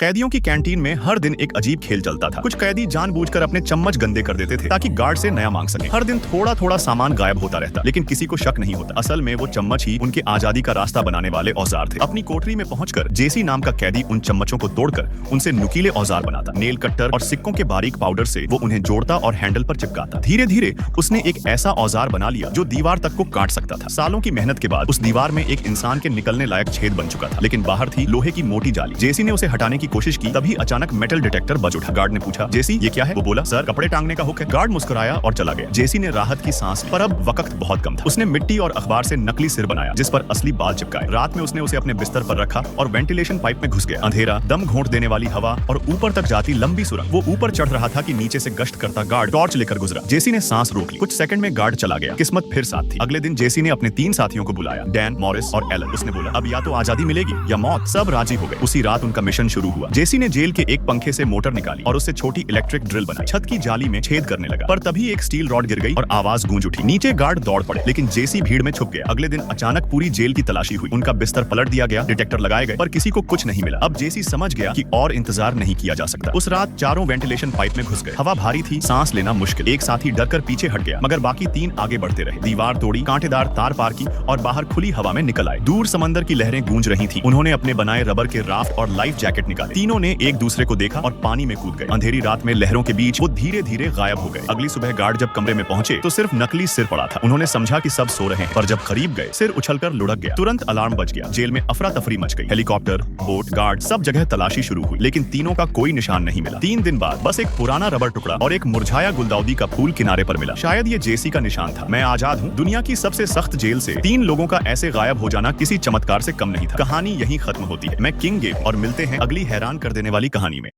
कैदियों की कैंटीन में हर दिन एक अजीब खेल चलता था। कुछ कैदी जानबूझकर अपने चम्मच गंदे कर देते थे ताकि गार्ड से नया मांग सके। हर दिन थोड़ा थोड़ा सामान गायब होता रहता, लेकिन किसी को शक नहीं होता। असल में वो चम्मच ही उनके आजादी का रास्ता बनाने वाले औजार थे। अपनी कोठरी में पहुंचकर जेसी नाम का कैदी उन चम्मचों को तोड़कर उनसे नुकीले औजार बनाता। नेल कट्टर और सिक्कों के बारीक पाउडर से वो उन्हें जोड़ता और हैंडल पर चिपकाता। धीरे धीरे उसने एक ऐसा औजार बना लिया जो दीवार तक को काट सकता था। सालों की मेहनत के बाद उस दीवार में एक इंसान के निकलने लायक छेद बन चुका था, लेकिन बाहर थी लोहे की मोटी जाली। जेसी ने उसे हटाने की कोशिश की, तभी अचानक मेटल डिटेक्टर बज उठा। गार्ड ने पूछा, जेसी ये क्या है? वो बोला, सर कपड़े टांगने का हुक है। गार्ड मुस्कुराया और चला गया। जेसी ने राहत की सांस ली, पर अब वक्त बहुत कम था। उसने मिट्टी और अखबार से नकली सिर बनाया जिस पर असली बाल चिपकाए। रात में उसने उसे अपने बिस्तर पर रखा और वेंटिलेशन पाइप में घुस गया। अंधेरा, दम घोंट देने वाली हवा और ऊपर तक जाती लंबी सुरंग। वो ऊपर चढ़ रहा था कि नीचे से गश्त करता गार्ड टॉर्च लेकर गुजरा। जेसी ने सांस रोक ली। कुछ सेकंड में गार्ड चला गया। किस्मत फिर साथ थी। अगले दिन जेसी ने अपने 3 साथियों को बुलाया, डैन, मॉरिस और एलन। उसने बोला, अब या तो आजादी मिलेगी या मौत। सब राजी हो गए। उसी रात उनका मिशन शुरू हुआ। जेसी ने जेल के एक पंखे से मोटर निकाली और उससे छोटी इलेक्ट्रिक ड्रिल बनाई। छत की जाली में छेद करने लगा, पर तभी एक स्टील रॉड गिर गई और आवाज गूंज उठी। नीचे गार्ड दौड़ पड़े, लेकिन जेसी भीड़ में छुप गया। अगले दिन अचानक पूरी जेल की तलाशी हुई। उनका बिस्तर पलट दिया गया, डिटेक्टर लगाए गए, पर किसी को कुछ नहीं मिला। अब जेसी समझ गया कि और इंतजार नहीं किया जा सकता। उस रात चारों वेंटिलेशन पाइप में घुस गए। हवा भारी थी, सांस लेना मुश्किल। एक साथी डरकर पीछे हट गया, मगर बाकी 3 आगे बढ़ते रहे। दीवार तोड़ी, कांटेदार तार पार की और बाहर खुली हवा में निकल आए। दूर समंदर की लहरें गूंज रही थी। उन्होंने अपने बनाए रबर के राफ्ट और लाइफ जैकेट निकाले। तीनों ने एक दूसरे को देखा और पानी में कूद गए। अंधेरी रात में लहरों के बीच वो धीरे धीरे गायब हो गए। अगली सुबह गार्ड जब कमरे में पहुंचे तो सिर्फ नकली सिर पड़ा था। उन्होंने समझा कि सब सो रहे हैं, पर जब करीब गए सिर उछलकर लुढ़क गया। तुरंत अलार्म बज गया। जेल में अफरा तफरी मच गई। हेलीकॉप्टर, बोट, गार्ड, सब जगह तलाशी शुरू हुई, लेकिन तीनों का कोई निशान नहीं मिला। 3 दिन बाद बस एक पुराना रबर टुकड़ा और एक मुरझाया गुलदाउदी का फूल किनारे पर मिला। शायद ये जेसी का निशान था। मैं आजाद हूँ। दुनिया की सबसे सख्त जेल से 3 लोगों का ऐसे गायब हो जाना किसी चमत्कार से कम नहीं था। कहानी यहीं खत्म होती है। मैं किंग गेब और मिलते हैं अगली हैरान कर देने वाली कहानी में।